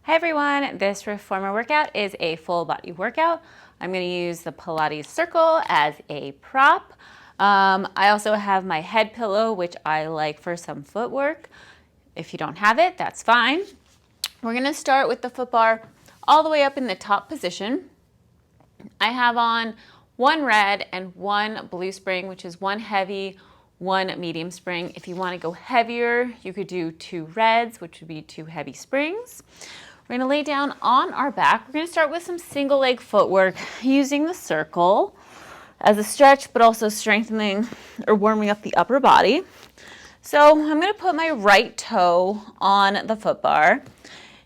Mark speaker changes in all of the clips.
Speaker 1: Hi everyone, this reformer workout is a full body workout. I'm going to use the Pilates Circle as a prop. I also have my head pillow, which I like for some footwork. If you don't have it, that's fine. We're going to start with the foot bar all the way up in the top position. I have on one red and one blue spring, which is one heavy, one medium spring. If you want to go heavier, you could do two reds, which would be two heavy springs. We're going to lay down on our back. We're going to start with some single leg footwork using the circle as a stretch, but also strengthening or warming up the upper body. So I'm going to put my right toe on the foot bar.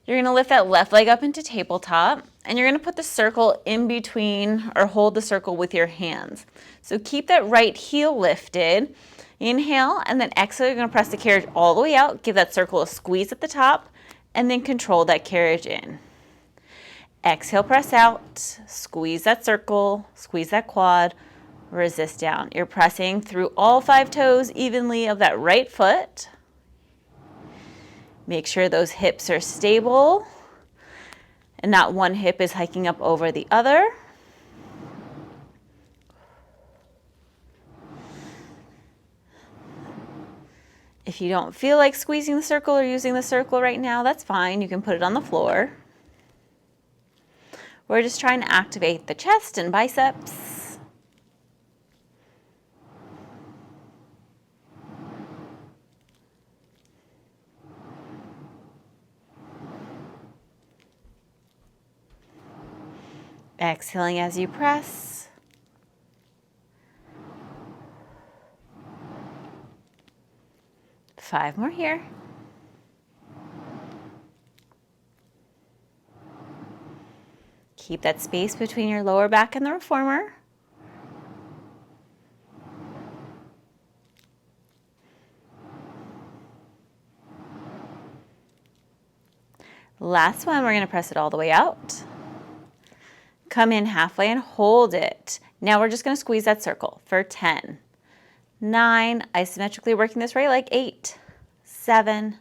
Speaker 1: You're going to lift that left leg up into tabletop, and you're going to put the circle in between or hold the circle with your hands. So keep that right heel lifted. Inhale, and then exhale, you're going to press the carriage all the way out. Give that circle a squeeze at the top, and then control that carriage in. Exhale, press out, squeeze that circle, squeeze that quad, resist down. You're pressing through all 5 toes evenly of that right foot. Make sure those hips are stable and not one hip is hiking up over the other. If you don't feel like squeezing the circle or using the circle right now, that's fine. You can put it on the floor. We're just trying to activate the chest and biceps. Exhaling as you press. Five more here. Keep that space between your lower back and the reformer. Last one, we're going to press it all the way out. Come in halfway and hold it. Now we're just going to squeeze that circle for 10. 9, isometrically working this right leg, 8, 7,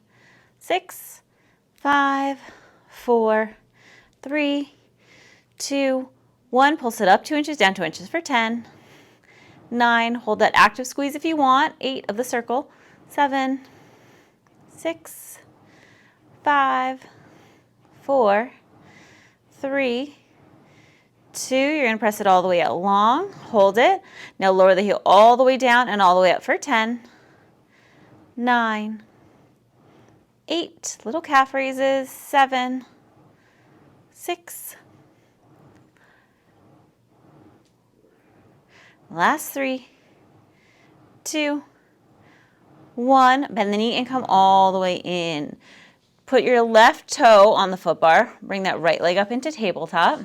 Speaker 1: 6, 5, 4, 3, 2, 1. Pulse it up 2 inches, down 2 inches for 10. 9, hold that active squeeze if you want, 8 of the circle, 7, 6, 5, 4, 3, 2, you're going to press it all the way out long, hold it. Now lower the heel all the way down and all the way up for 10, 9, 8, little calf raises, 7, 6, last 3, 2, 1, bend the knee and come all the way in. Put your left toe on the foot bar, bring that right leg up into tabletop.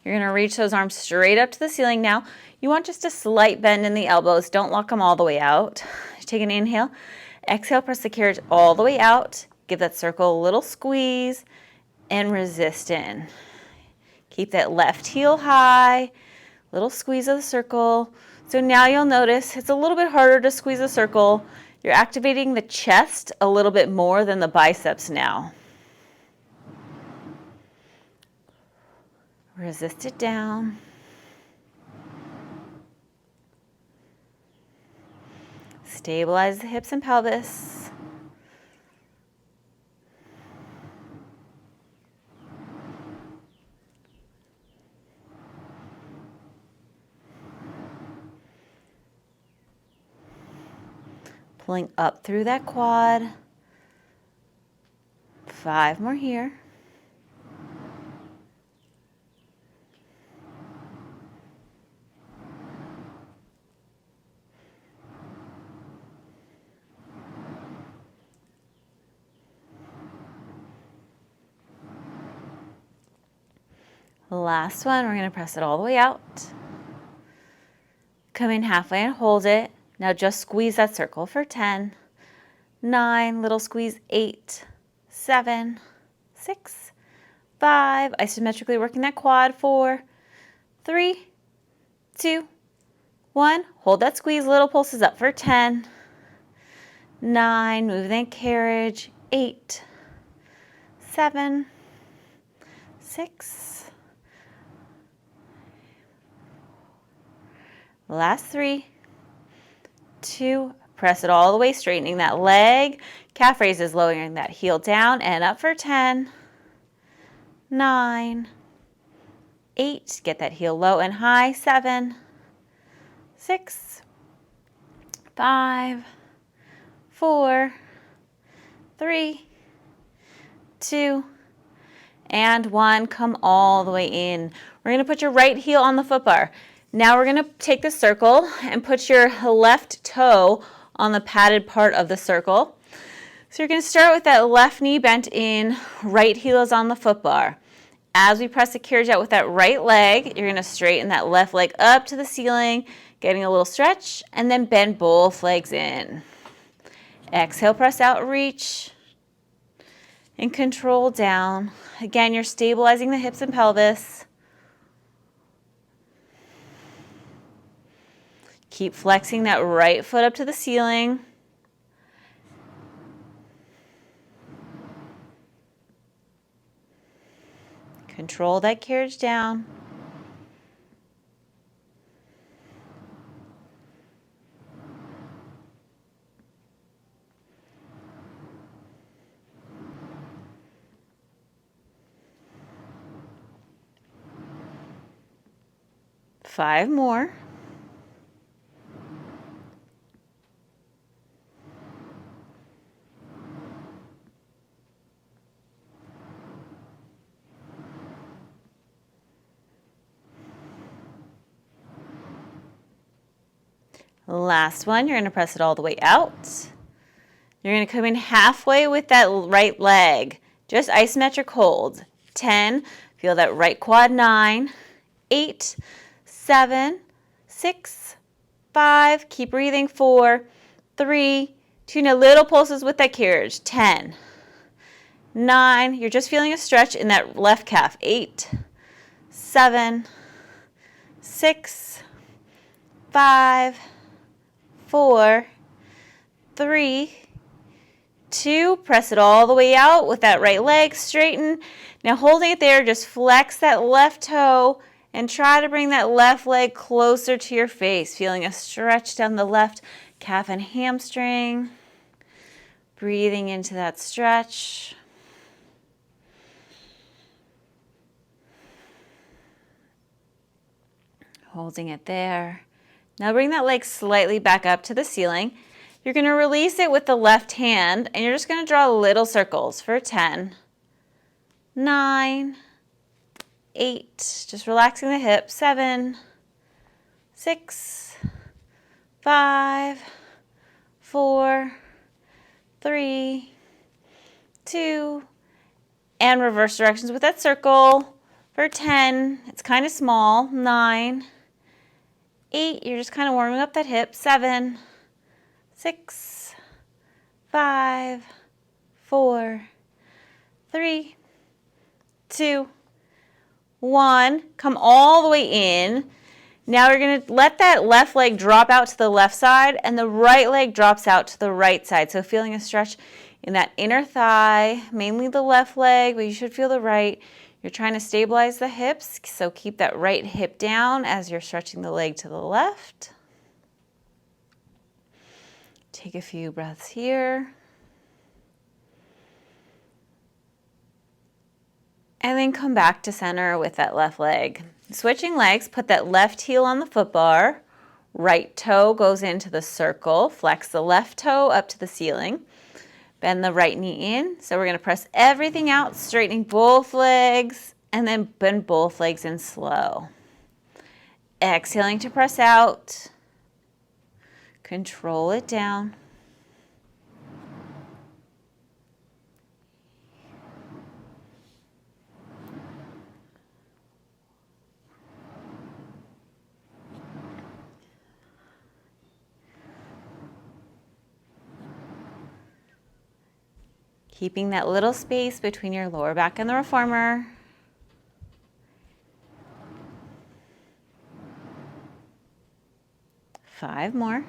Speaker 1: You're going to reach those arms straight up to the ceiling now. You want just a slight bend in the elbows. Don't lock them all the way out. Take an inhale. Exhale, press the carriage all the way out. Give that circle a little squeeze and resist in. Keep that left heel high. Little squeeze of the circle. So now you'll notice it's a little bit harder to squeeze a circle. You're activating the chest a little bit more than the biceps now. Resist it down. Stabilize the hips and pelvis. Pulling up through that quad. 5 more here. Last one, we're going to press it all the way out. Come in halfway and hold it. Now just squeeze that circle for 10, 9, little squeeze, 8, 7, 6, 5, isometrically working that quad, 4, 3, 2, 1. Hold that squeeze, little pulses up for 10, 9, move that carriage, 8, 7, 6. Last 3, 2. Press it all the way, straightening that leg. Calf raises, lowering that heel down and up for 10, 9, 8. Get that heel low and high. 7, 6, 5, 4, 3, 2, and 1. Come all the way in. We're going to put your right heel on the foot bar. Now we're going to take the circle and put your left toe on the padded part of the circle. So you're going to start with that left knee bent in, right heel is on the foot bar. As we press the carriage out with that right leg, you're going to straighten that left leg up to the ceiling, getting a little stretch, and then bend both legs in. Exhale, press out, reach, and control down. Again, you're stabilizing the hips and pelvis. Keep flexing that right foot up to the ceiling. Control that carriage down. Five more. Last one, you're going to press it all the way out. You're going to come in halfway with that right leg. Just isometric hold. 10, feel that right quad. 9, 8, 7, 6, 5, keep breathing. 4, 3, 2, now little pulses with that carriage. 10, 9, you're just feeling a stretch in that left calf. 8, 7, 6, 5, 4, 3, 2, press it all the way out with that right leg, straighten. Now holding it there, just flex that left toe and try to bring that left leg closer to your face, feeling a stretch down the left calf and hamstring. Breathing into that stretch. Holding it there. Now bring that leg slightly back up to the ceiling. You're going to release it with the left hand, and you're just going to draw little circles for 10, 9, 8, just relaxing the hips. 7, 6, 5, 4, 3, 2, and reverse directions with that circle for 10. It's kind of small. 9, 8, you're just kind of warming up that hip. 7, 6, 5, 4, 3, 2, 1. Come all the way in. Now you're going to let that left leg drop out to the left side and the right leg drops out to the right side. So feeling a stretch in that inner thigh, mainly the left leg, but you should feel the right. You're trying to stabilize the hips, so keep that right hip down as you're stretching the leg to the left. Take a few breaths here. And then come back to center with that left leg. Switching legs, put that left heel on the foot bar. Right toe goes into the circle. Flex the left toe up to the ceiling. Bend the right knee in. So we're going to press everything out, straightening both legs, and then bend both legs in slow. Exhaling to press out. Control it down. Keeping that little space between your lower back and the reformer. Five more.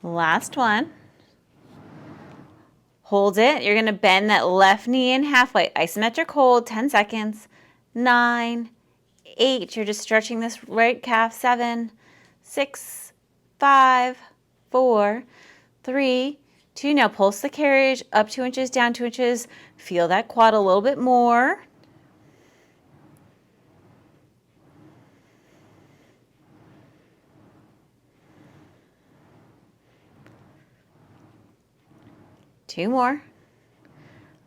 Speaker 1: Last one. Hold it. You're going to bend that left knee in halfway. Isometric hold, 10 seconds. 9, 8. You're just stretching this right calf. 7, 6, 5, 4, 3, 2. Now pulse the carriage up 2 inches, down 2 inches. Feel that quad a little bit more. Two more.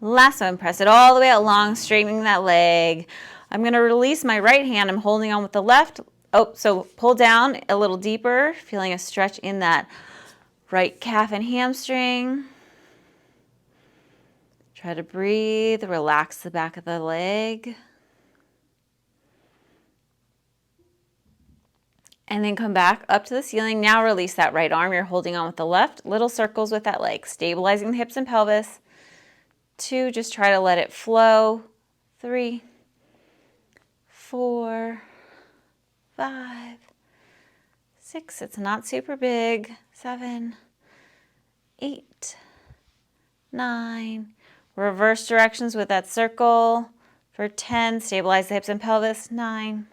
Speaker 1: Last one, press it all the way out long, straightening that leg. I'm going to release my right hand. I'm holding on with the left. Oh, so pull down a little deeper, feeling a stretch in that right calf and hamstring. Try to breathe, relax the back of the leg. And then come back up to the ceiling. Now release that right arm. You're holding on with the left. Little circles with that leg, stabilizing the hips and pelvis. 2, just try to let it flow. 3, 4, 5, 6. It's not super big. 7, 8, 9. Reverse directions with that circle. For 10, stabilize the hips and pelvis. 9.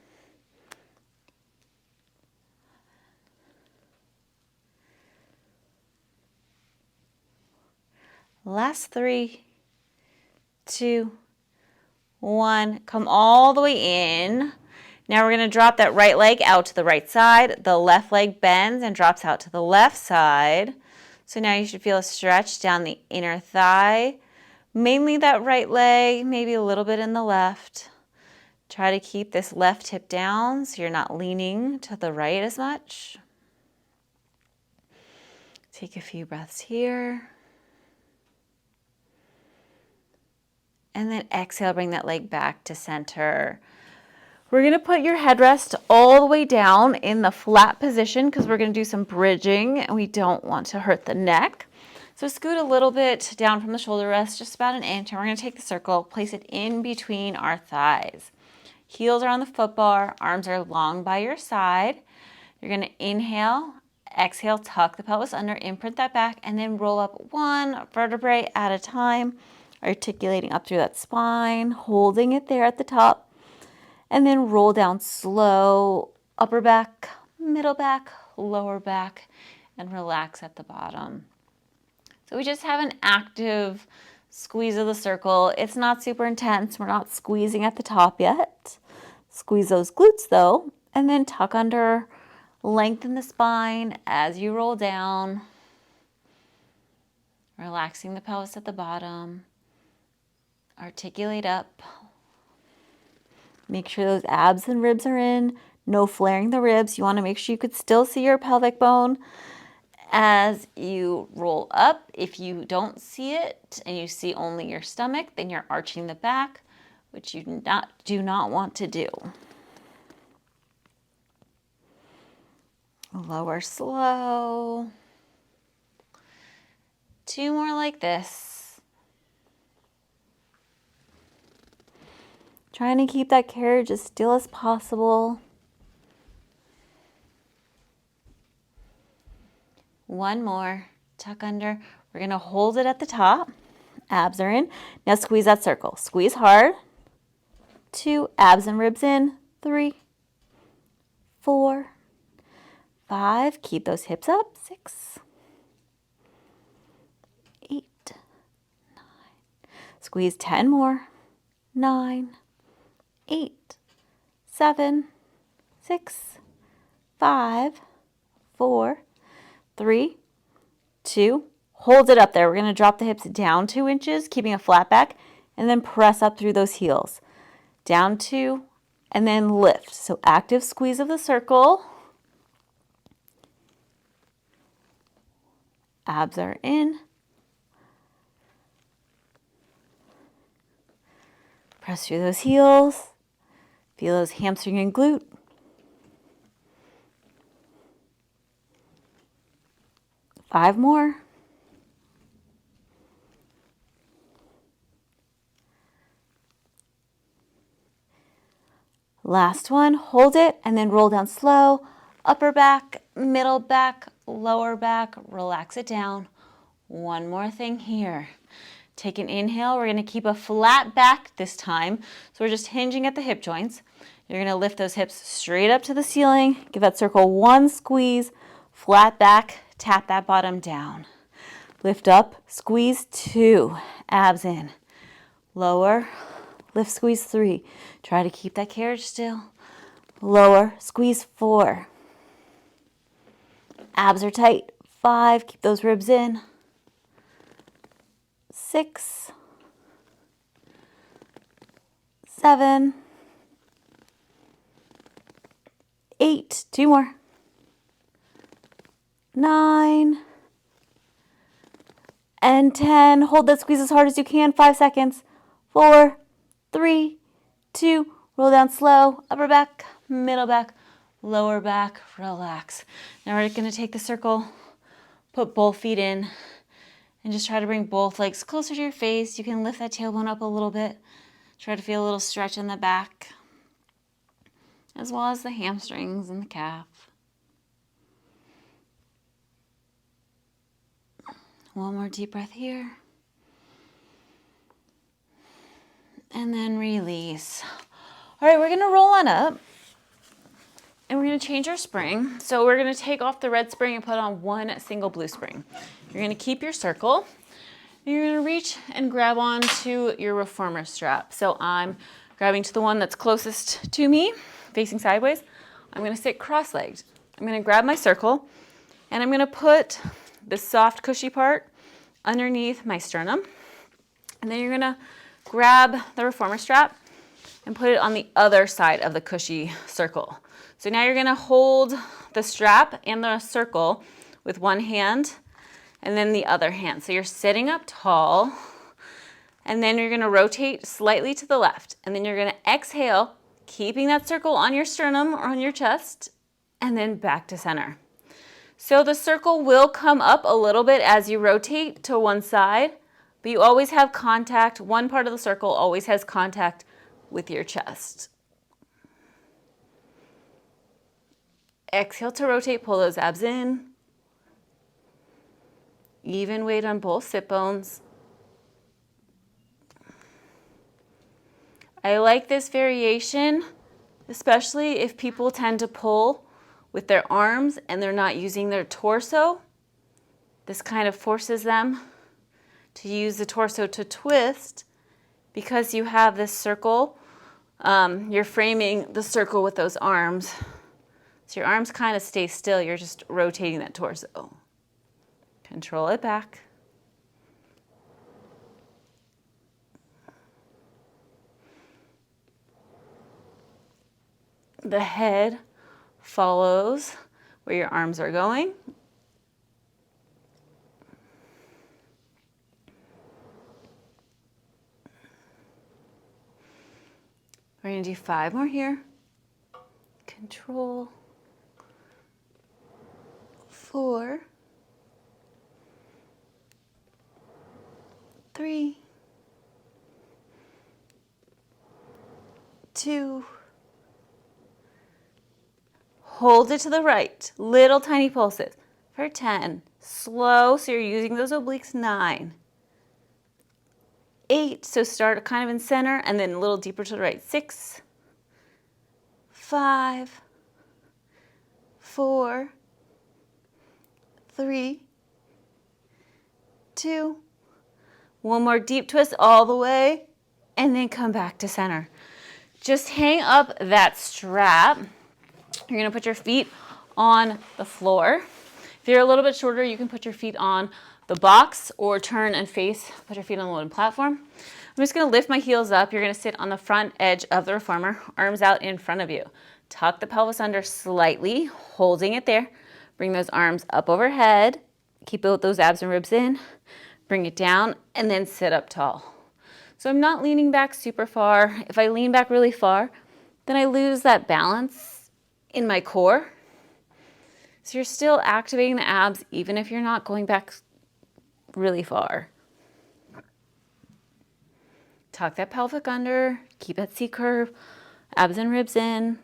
Speaker 1: Last 3, 2, 1. Come all the way in. Now we're going to drop that right leg out to the right side. The left leg bends and drops out to the left side. So now you should feel a stretch down the inner thigh. Mainly that right leg, maybe a little bit in the left. Try to keep this left hip down so you're not leaning to the right as much. Take a few breaths here. And then exhale, bring that leg back to center. We're going to put your headrest all the way down in the flat position because we're going to do some bridging and we don't want to hurt the neck. So scoot a little bit down from the shoulder rest, just about an inch, and we're going to take the circle, place it in between our thighs. Heels are on the foot bar, arms are long by your side. You're going to inhale, exhale, tuck the pelvis under, imprint that back, and then roll up one vertebrae at a time, articulating up through that spine, holding it there at the top. And then roll down slow, upper back, middle back, lower back, and relax at the bottom. So we just have an active squeeze of the circle. It's not super intense. We're not squeezing at the top yet. Squeeze those glutes though, and then tuck under, lengthen the spine as you roll down, relaxing the pelvis at the bottom, articulate up. Make sure those abs and ribs are in, no flaring the ribs. You want to make sure you could still see your pelvic bone as you roll up. If you don't see it and you see only your stomach, then you're arching the back, which you do not want to do. Lower slow. 2 more like this. Trying to keep that carriage as still as possible. 1 more. Tuck under. We're going to hold it at the top. Abs are in. Now squeeze that circle. Squeeze hard. 2. Abs and ribs in. 3, 4, 5. Keep those hips up. 6, 8, 9. Squeeze 10 more. 9, 8, 7, 6, 5, 4, 3, 2. Hold it up there. We're going to drop the hips down 2 inches, keeping a flat back, and then press up through those heels. Down 2, and then lift. So active squeeze of the circle. Abs are in. Press through those heels. Feel those hamstring and glute. Five more. Last one. Hold it and then roll down slow. Upper back, middle back, lower back, relax it down. One more thing here. Take an inhale. We're going to keep a flat back this time. So we're just hinging at the hip joints. You're going to lift those hips straight up to the ceiling. Give that circle one squeeze. Flat back. Tap that bottom down. Lift up. Squeeze 2. Abs in. Lower. Lift, squeeze 3. Try to keep that carriage still. Lower. Squeeze 4. Abs are tight. 5. Keep those ribs in. 6, 7, 8, 2 more, 9, and 10. Hold that squeeze as hard as you can, 5 seconds. 4, 3, 2, roll down slow, upper back, middle back, lower back, relax. Now we're going to take the circle, put both feet in, and just try to bring both legs closer to your face. You can lift that tailbone up a little bit. Try to feel a little stretch in the back, as well as the hamstrings and the calf. One more deep breath here. And then release. All right, we're going to roll on up. And we're going to change our spring. So we're going to take off the red spring and put on one single blue spring. You're going to keep your circle. And you're going to reach and grab onto your reformer strap. So I'm grabbing to the one that's closest to me, facing sideways. I'm going to sit cross-legged. I'm going to grab my circle, and I'm going to put the soft, cushy part underneath my sternum. And then you're going to grab the reformer strap and put it on the other side of the cushy circle. So now you're going to hold the strap and the circle with one hand and then the other hand. So you're sitting up tall, and then you're going to rotate slightly to the left. And then you're going to exhale, keeping that circle on your sternum or on your chest, and then back to center. So the circle will come up a little bit as you rotate to one side, but you always have contact. One part of the circle always has contact with your chest. Exhale to rotate, pull those abs in. Even weight on both sit bones. I like this variation, especially if people tend to pull with their arms and they're not using their torso. This kind of forces them to use the torso to twist because you have this circle. You're framing the circle with those arms. So your arms kind of stay still. You're just rotating that torso. Control it back. The head follows where your arms are going. We're going to do 5 more here. Control. 4, 3, 2, hold it to the right, little tiny pulses for 10, slow, so you're using those obliques, 9, 8, so start kind of in center and then a little deeper to the right, 6, 5, 4, 3, 2, one more deep twist all the way, and then come back to center. Just hang up that strap. You're going to put your feet on the floor. If you're a little bit shorter, you can put your feet on the box or turn and face, put your feet on the wooden platform. I'm just going to lift my heels up. You're going to sit on the front edge of the reformer, arms out in front of you. Tuck the pelvis under slightly, holding it there. Bring those arms up overhead. Keep those abs and ribs in. Bring it down and then sit up tall. So I'm not leaning back super far. If I lean back really far, then I lose that balance in my core. So you're still activating the abs even if you're not going back really far. Tuck that pelvic under, keep that C curve, abs and ribs in,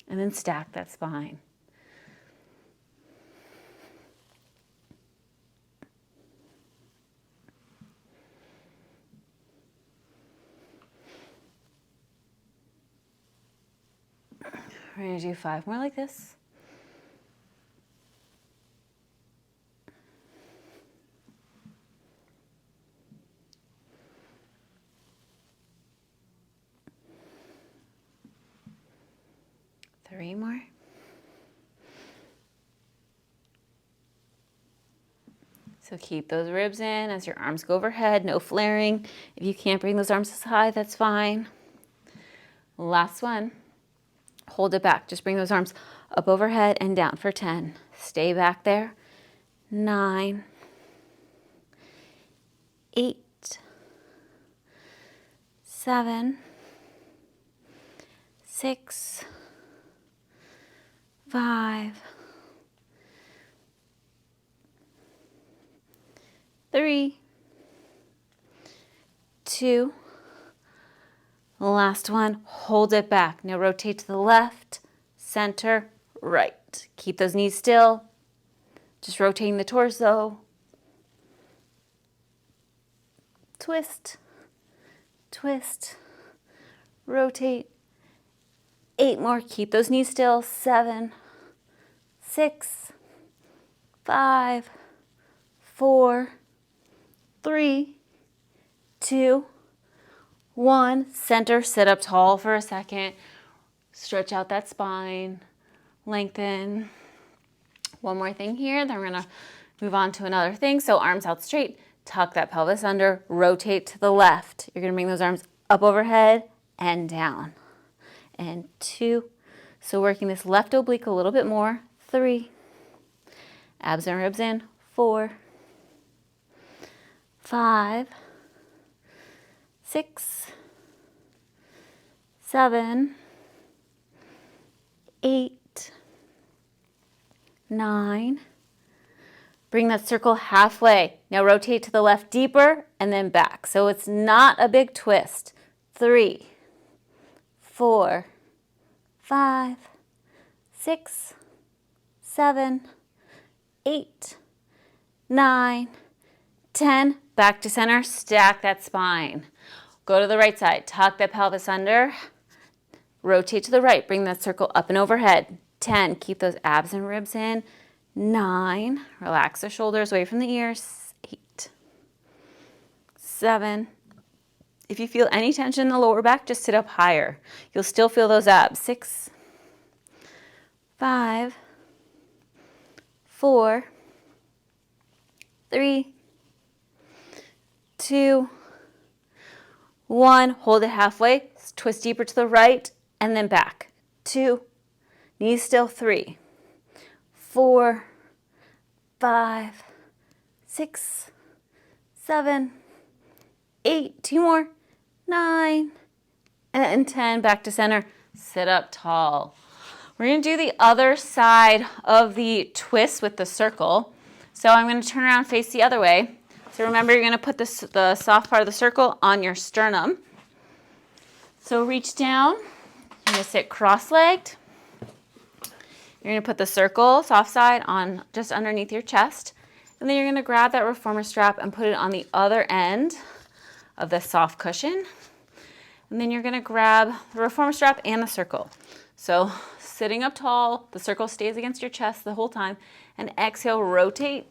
Speaker 1: and then stack that spine. We're gonna do 5 more like this. Three more. So keep those ribs in as your arms go overhead, no flaring. If you can't bring those arms as high, that's fine. Last one. Hold it back. Just bring those arms up overhead and down for 10. Stay back there. 9, 8, 7, 6, 5, 3, 2, last one. Hold it back. Now rotate to the left, center, right. Keep those knees still. Just rotating the torso. Twist, twist, rotate. 8 more. Keep those knees still. 7, 6, 5, 4, 3, 2, 1. Center, sit up tall for a second. Stretch out that spine. Lengthen. One more thing here, then we're gonna move on to another thing. So arms out straight, tuck that pelvis under, rotate to the left. You're gonna bring those arms up overhead and down. And 2. So working this left oblique a little bit more. 3. Abs and ribs in. 4, 5, 6, 7, 8, 9. Bring that circle halfway. Now rotate to the left deeper and then back. So it's not a big twist. 3, 4, 5, 6, 7, 8, 9, 10. Back to center. Stack that spine. Go to the right side. Tuck that pelvis under. Rotate to the right. Bring that circle up and overhead. 10. Keep those abs and ribs in. 9. Relax the shoulders away from the ears. 8. 7. If you feel any tension in the lower back, just sit up higher. You'll still feel those abs. 6, 5, 4, 3, 2, 1. Hold it halfway. Twist deeper to the right and then back. 2. Knees still. 3, 4, 5, 6, 7, 8. 2 more. 9 and 10. Back to center. Sit up tall. We're going to do the other side of the twist with the circle. So I'm going to turn around, face the other way. So remember, you're going to put the soft part of the circle on your sternum. So reach down. You're going to sit cross-legged. You're going to put the circle, soft side, on just underneath your chest. And then you're going to grab that reformer strap and put it on the other end of the soft cushion. And then you're going to grab the reformer strap and the circle. So sitting up tall, the circle stays against your chest the whole time. And exhale, rotate.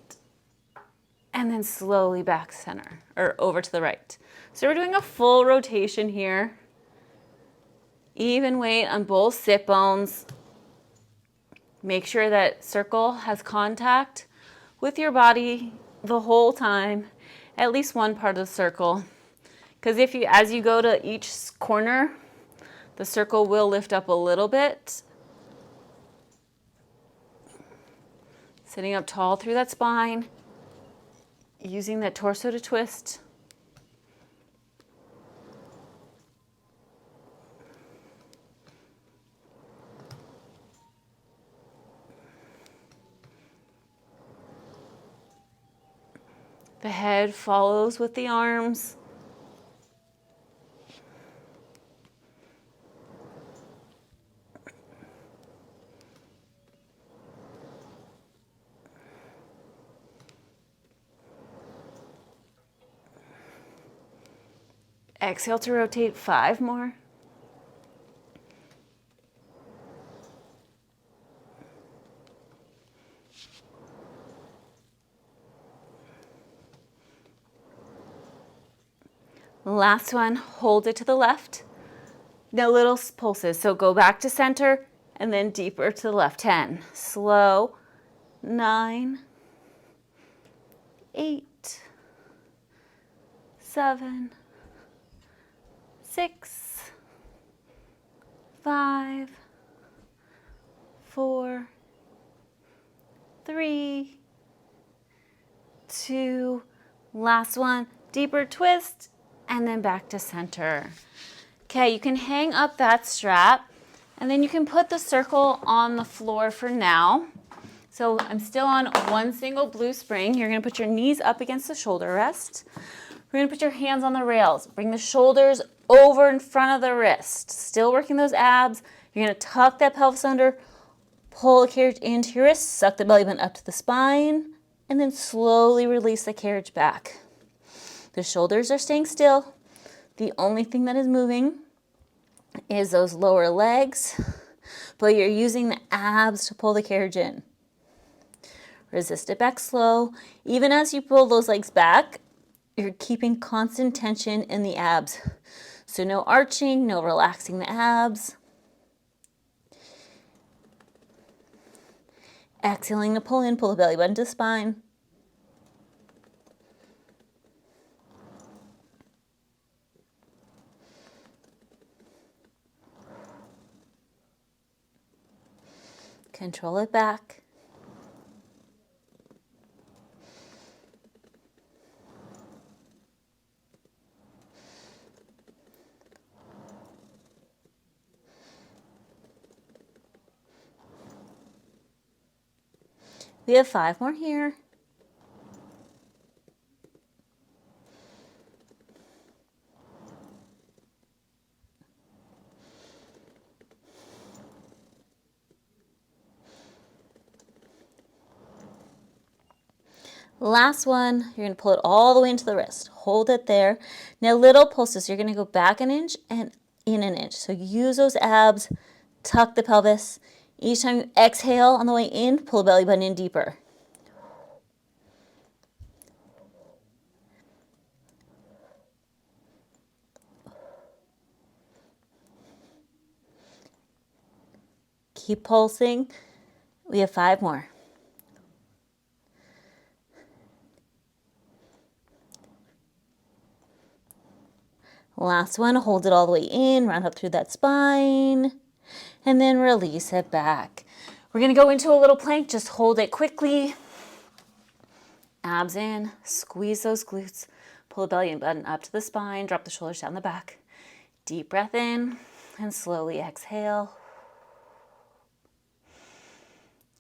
Speaker 1: And then slowly back center, or over to the right. So we're doing a full rotation here. Even weight on both sit bones. Make sure that circle has contact with your body the whole time, at least one part of the circle. Because as you go to each corner, the circle will lift up a little bit. Sitting up tall through that spine. Using that torso to twist. The head follows with the arms. Exhale to rotate. 5 more. Last one, hold it to the left. Now little pulses, so go back to center and then deeper to the left. 10, slow, 9, 8, 7, 6, 5, 4, 3, 2, last one, deeper twist, and then back to center. Okay, you can hang up that strap, and then you can put the circle on the floor for now. So I'm still on one single blue spring. You're gonna put your knees up against the shoulder rest. We're gonna put your hands on the rails. Bring the shoulders over in front of the wrist. Still working those abs. You're gonna tuck that pelvis under, pull the carriage into your wrist, suck the belly button up to the spine, and then slowly release the carriage back. The shoulders are staying still. The only thing that is moving is those lower legs, but you're using the abs to pull the carriage in. Resist it back slow. Even as you pull those legs back, you're keeping constant tension in the abs. So no arching, no relaxing the abs. Exhaling to pull in, pull the belly button to the spine. Control it back. We have 5 more here. Last one, you're gonna pull it all the way into the wrist. Hold it there. Now little pulses, you're gonna go back an inch and in an inch. So use those abs, tuck the pelvis. Each time you exhale on the way in, pull the belly button in deeper. Keep pulsing. We have 5 more. Last one, hold it all the way in, round up through that spine, and then release it back. We're gonna go into a little plank, just hold it quickly. Abs in, squeeze those glutes, pull the belly button up to the spine, drop the shoulders down the back. Deep breath in, and slowly exhale.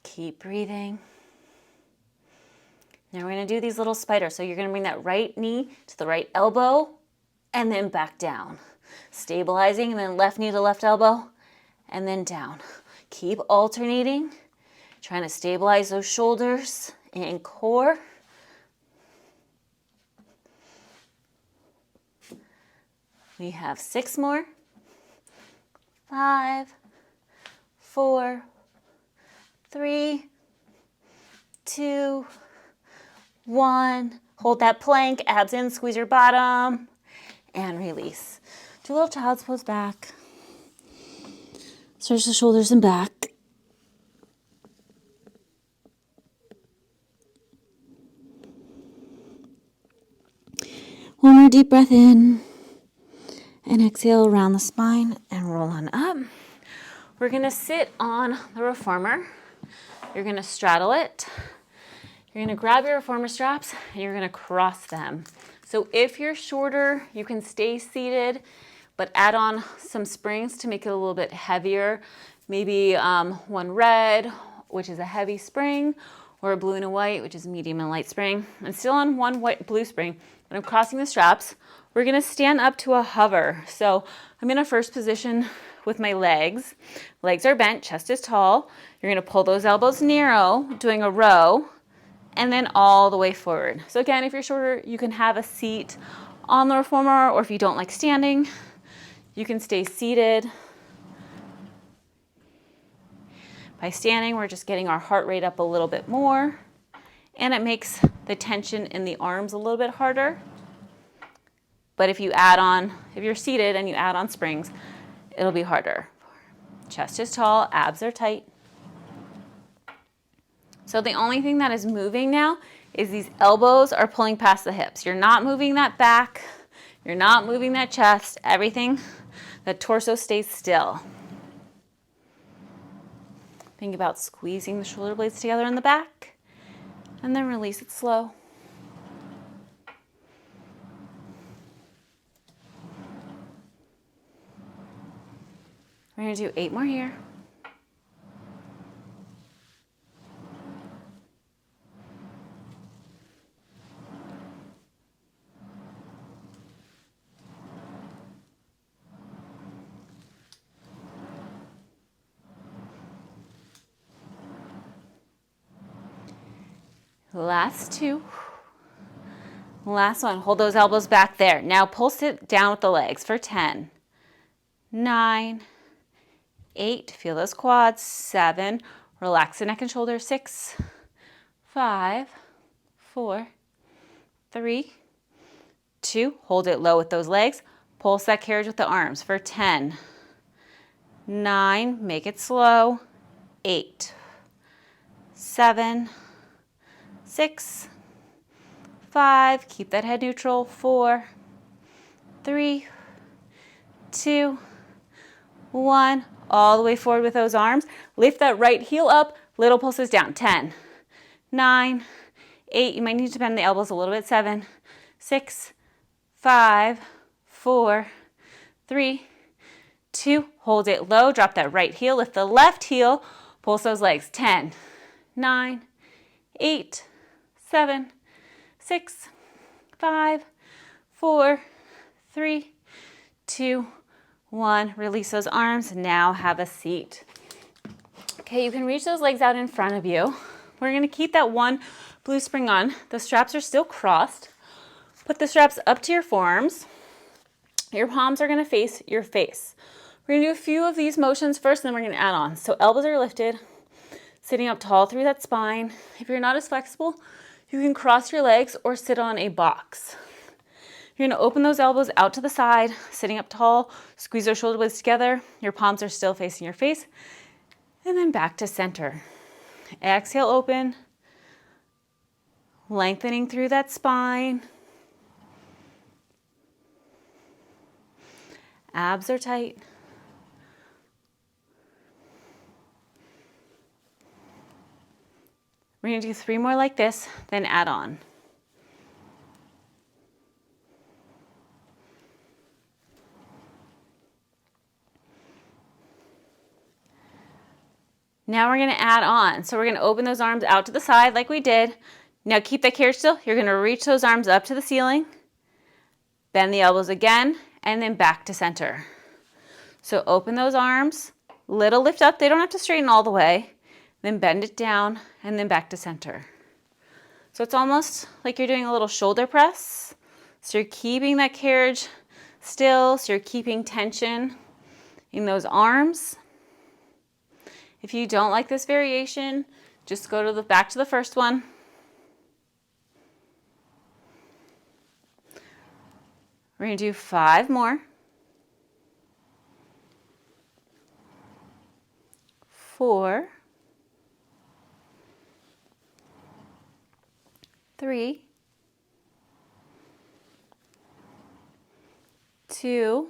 Speaker 1: Keep breathing. Now we're gonna do these little spiders. So you're gonna bring that right knee to the right elbow, and then back down. Stabilizing, and then left knee to left elbow, and then down. Keep alternating, trying to stabilize those shoulders and core. We have 6 more. 5, 4, 3, 2, 1. Hold that plank, abs in, squeeze your bottom. And release. Do a little child's pose back. Stretch the shoulders and back. One more deep breath in. And exhale around the spine and roll on up. We're going to sit on the reformer. You're going to straddle it. You're going to grab your reformer straps and you're going to cross them. So if you're shorter, you can stay seated, but add on some springs to make it a little bit heavier. Maybe one red, which is a heavy spring, or a blue and a white, which is medium and light spring. I'm still on one blue spring, but I'm crossing the straps. We're gonna stand up to a hover. So I'm in a first position with my legs. Legs are bent, chest is tall. You're gonna pull those elbows narrow, doing a row, and then all the way forward. So again, if you're shorter, you can have a seat on the reformer, or if you don't like standing, you can stay seated. By standing, we're just getting our heart rate up a little bit more, and it makes the tension in the arms a little bit harder. But if you add on, if you're seated and you add on springs, it'll be harder. Chest is tall, abs are tight. So the only thing that is moving now is these elbows are pulling past the hips. You're not moving that back. You're not moving that chest. Everything, the torso stays still. Think about squeezing the shoulder blades together in the back and then release it slow. We're going to do 8 more here. Last 2. Last one. Hold those elbows back there. Now pulse it down with the legs for 10, 9, 8. Feel those quads. 7. Relax the neck and shoulders. 6, 5, 4, 3, 2. Hold it low with those legs. Pulse that carriage with the arms for 10, 9. Make it slow. 8, 7, 6, 5, keep that head neutral. 4, 3, 2, 1. All the way forward with those arms. Lift that right heel up, little pulses down. 10, 9, 8. You might need to bend the elbows a little bit. 7, 6, 5, 4, 3, 2. Hold it low, drop that right heel, lift the left heel, pulse those legs. 10, 9, 8, 7, 6, 5, 4, 3, 2, 1. Release those arms. Now have a seat. Okay, you can reach those legs out in front of you. We're going to keep that one blue spring on. The straps are still crossed. Put the straps up to your forearms. Your palms are going to face your face. We're going to do a few of these motions first, and then we're going to add on. So elbows are lifted, sitting up tall through that spine. If you're not as flexible, you can cross your legs or sit on a box. You're going to open those elbows out to the side, sitting up tall, squeeze those shoulder blades together. Your palms are still facing your face, and then back to center. Exhale, open, lengthening through that spine. Abs are tight. We're going to do 3 more like this, then add on. Now we're going to add on. So we're going to open those arms out to the side like we did. Now keep that carriage still. You're going to reach those arms up to the ceiling, bend the elbows again, and then back to center. So open those arms, little lift up. They don't have to straighten all the way. Then bend it down, and then back to center. So it's almost like you're doing a little shoulder press. So you're keeping that carriage still, so you're keeping tension in those arms. If you don't like this variation, just go to back to the first one. We're going to do 5 more. 4, 3, 2,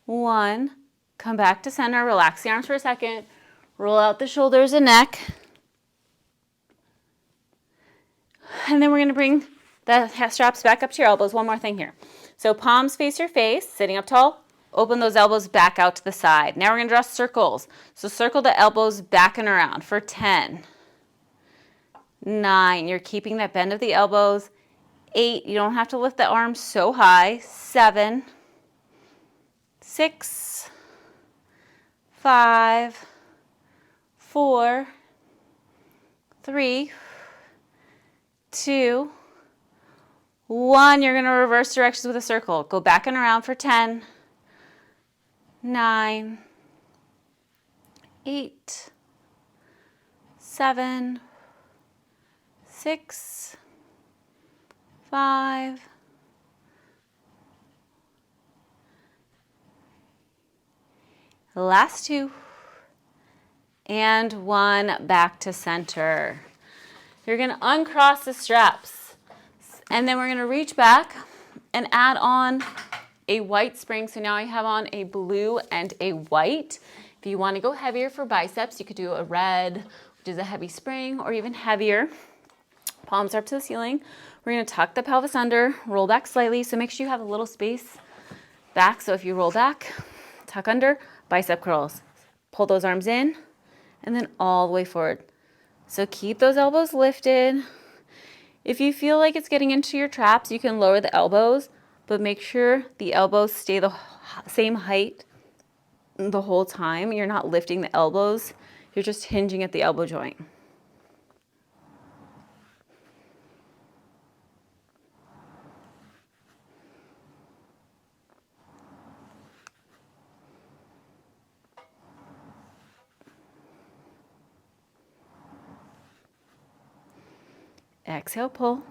Speaker 1: 1. Come back to center. Relax the arms for a second. Roll out the shoulders and neck. And then we're going to bring the straps back up to your elbows. One more thing here. So palms face your face, sitting up tall. Open those elbows back out to the side. Now we're going to draw circles. So circle the elbows back and around for 10, 9. You're keeping that bend of the elbows. 8. You don't have to lift the arms so high. 7, 6, 5, 4, 3, 2, 1. You're going to reverse directions with a circle. Go back and around for 10, 9, 8, 7, 6, 5. Last 2. And 1, back to center. You're gonna uncross the straps. And then we're gonna reach back and add on a white spring. So now I have on a blue and a white. If you wanna go heavier for biceps, you could do a red, which is a heavy spring, or even heavier. Palms are up to the ceiling. We're gonna tuck the pelvis under, roll back slightly. So make sure you have a little space back. So if you roll back, tuck under, bicep curls. Pull those arms in, and then all the way forward. So keep those elbows lifted. If you feel like it's getting into your traps, you can lower the elbows, but make sure the elbows stay the same height the whole time. You're not lifting the elbows. You're just hinging at the elbow joint. Exhale, pull.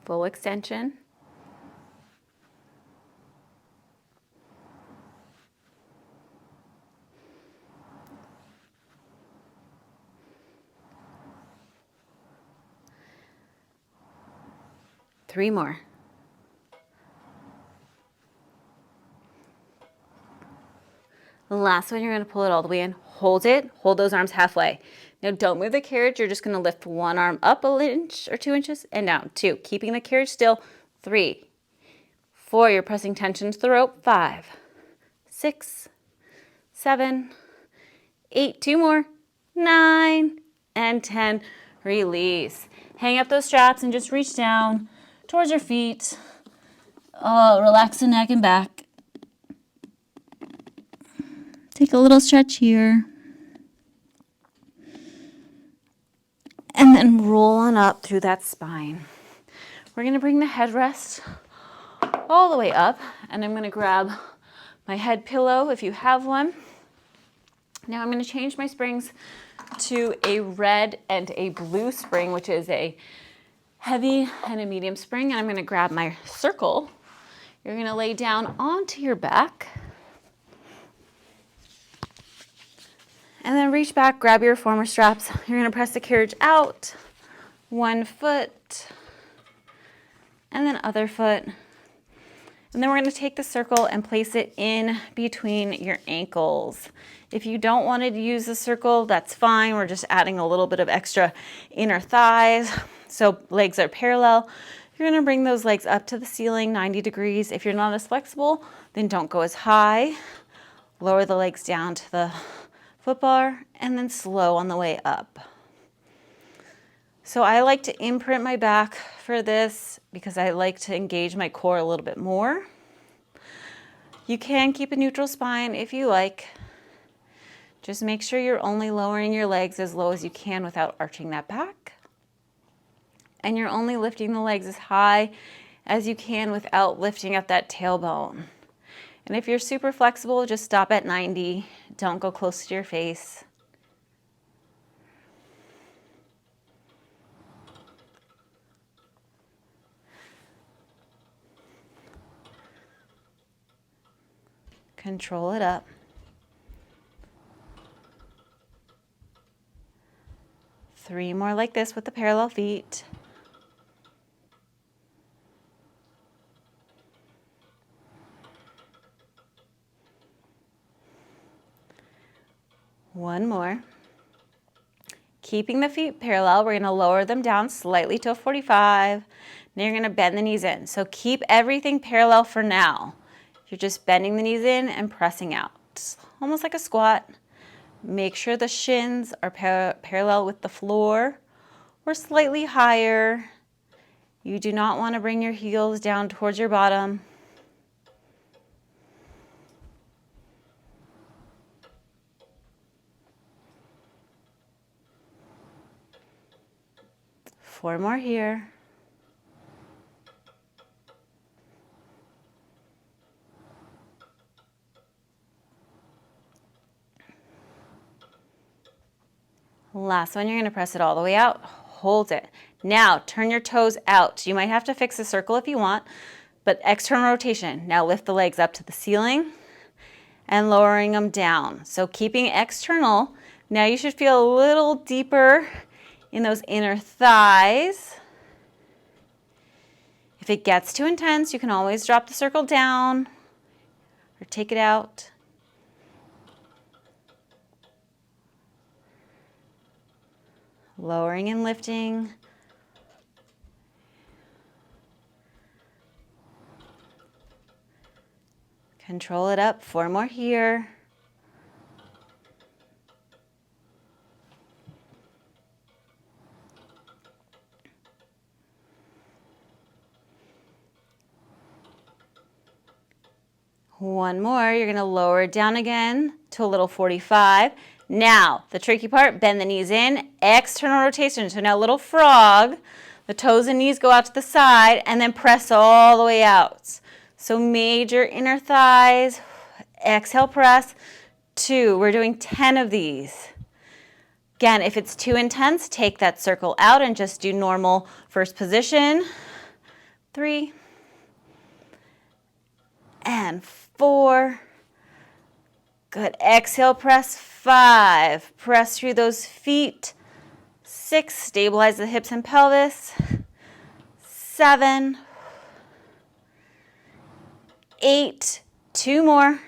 Speaker 1: Full extension. Three more. The last one, you're going to pull it all the way in. Hold it. Hold those arms halfway. Now, don't move the carriage. You're just going to lift one arm up an inch or 2 inches and down. 2. Keeping the carriage still. 3. 4. You're pressing tension to the rope. 5. 6. 7. 8. 2 more. 9. And 10. Release. Hang up those straps and just reach down towards your feet. Relax the neck and back. Take a little stretch here. And then roll on up through that spine. We're going to bring the headrest all the way up. And I'm going to grab my head pillow if you have one. Now I'm going to change my springs to a red and a blue spring, which is a heavy and a medium spring. And I'm going to grab my circle. You're going to lay down onto your back. And then reach back, grab your reformer straps. You're going to press the carriage out, 1 foot, and then other foot. And then we're going to take the circle and place it in between your ankles. If you don't want to use the circle, that's fine. We're just adding a little bit of extra inner thighs. So legs are parallel. You're going to bring those legs up to the ceiling, 90 degrees. If you're not as flexible, then don't go as high. Lower the legs down to the foot bar, and then slow on the way up. So I like to imprint my back for this because I like to engage my core a little bit more. You can keep a neutral spine if you like. Just make sure you're only lowering your legs as low as you can without arching that back. And you're only lifting the legs as high as you can without lifting up that tailbone. And if you're super flexible, just stop at 90. Don't go close to your face. Control it up. Three more like this with the parallel feet. One more. Keeping the feet parallel, we're going to lower them down slightly to a 45. Now you're going to bend the knees in. So keep everything parallel for now. You're just bending the knees in and pressing out. Almost like a squat. Make sure the shins are parallel with the floor or slightly higher. You do not want to bring your heels down towards your bottom. Four more here. Last one, you're going to press it all the way out. Hold it. Now, turn your toes out. You might have to fix a circle if you want, but external rotation. Now lift the legs up to the ceiling and lowering them down. So keeping external. Now you should feel a little deeper in those inner thighs. If it gets too intense, you can always drop the circle down or take it out. Lowering and lifting. Control it up. 4 more here. One more. You're going to lower it down again to a little 45. Now, the tricky part, bend the knees in, external rotation. So now little frog, the toes and knees go out to the side, and then press all the way out. So major inner thighs, exhale, press. 2, we're doing 10 of these. Again, if it's too intense, take that circle out and just do normal first position. 3, and 4. Good. Exhale, press. 5. Press through those feet. 6. Stabilize the hips and pelvis. 7. 8. 2 more.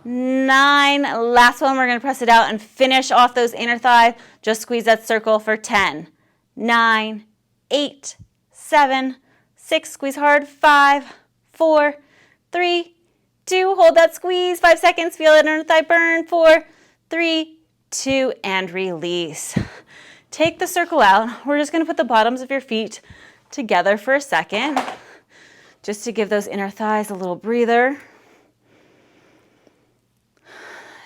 Speaker 1: 9. Last one. We're going to press it out and finish off those inner thighs. Just squeeze that circle for 10. 9. 8. 7. 6. Squeeze hard. 5. 4. 3. 2, hold that squeeze, 5 seconds, feel it inner thigh burn, 4, 3, 2, and release. Take the circle out. We're just going to put the bottoms of your feet together for a second, just to give those inner thighs a little breather.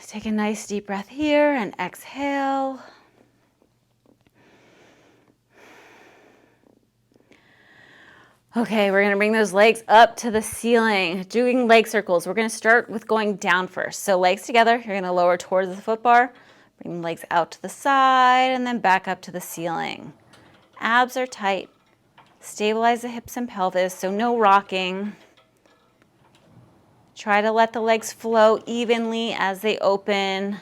Speaker 1: Take a nice deep breath here and exhale. Okay, we're going to bring those legs up to the ceiling, doing leg circles. We're going to start with going down first. So legs together, you're going to lower towards the foot bar, bring the legs out to the side, and then back up to the ceiling. Abs are tight. Stabilize the hips and pelvis, so no rocking. Try to let the legs flow evenly as they open.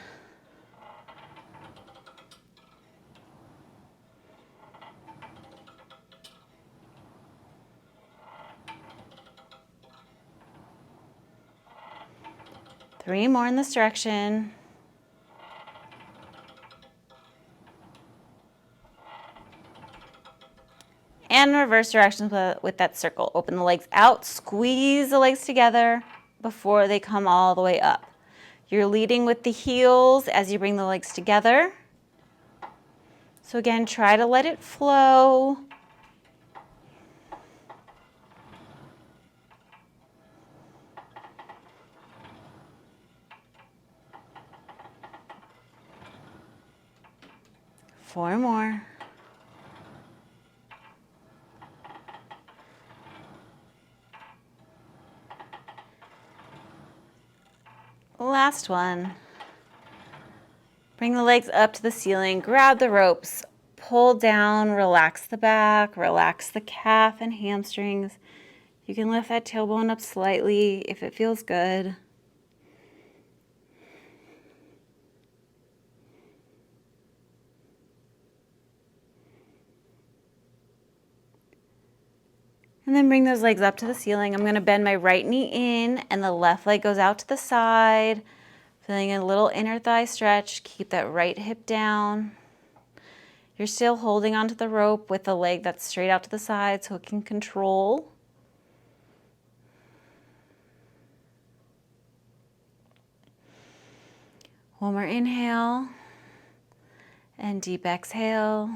Speaker 1: Three more in this direction. And reverse directions with that circle. Open the legs out, squeeze the legs together before they come all the way up. You're leading with the heels as you bring the legs together. So again, try to let it flow. Four more. Last one. Bring the legs up to the ceiling, grab the ropes, pull down, relax the back, relax the calf and hamstrings. You can lift that tailbone up slightly if it feels good. And then bring those legs up to the ceiling. I'm going to bend my right knee in and the left leg goes out to the side. Feeling a little inner thigh stretch. Keep that right hip down. You're still holding onto the rope with the leg that's straight out to the side so it can control. One more inhale and deep exhale.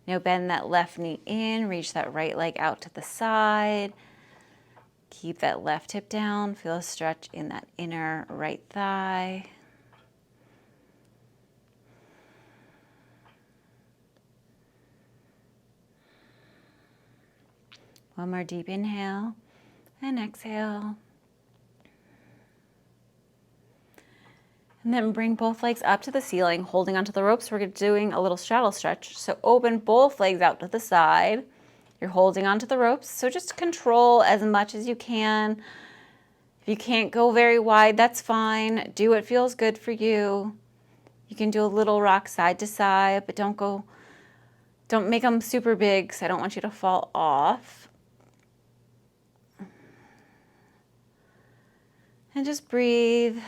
Speaker 1: Now bend that left knee in, reach that right leg out to the side. Keep that left hip down, feel a stretch in that inner right thigh. One more deep inhale and exhale. And then bring both legs up to the ceiling, holding onto the ropes. We're doing a little straddle stretch. So open both legs out to the side. You're holding onto the ropes. So just control as much as you can. If you can't go very wide, that's fine. Do what feels good for you. You can do a little rock side to side, but don't make them super big because I don't want you to fall off. And just breathe.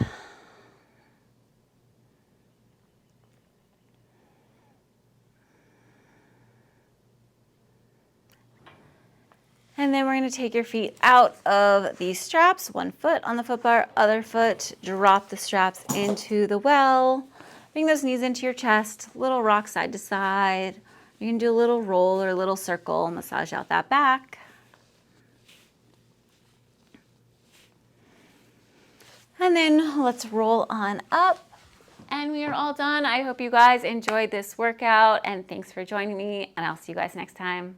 Speaker 1: And then we're going to take your feet out of these straps, one foot on the foot bar, other foot, drop the straps into the well. Bring those knees into your chest, little rock side to side. You can do a little roll or a little circle, massage out that back. And then let's roll on up. And we are all done. I hope you guys enjoyed this workout, and thanks for joining me, and I'll see you guys next time.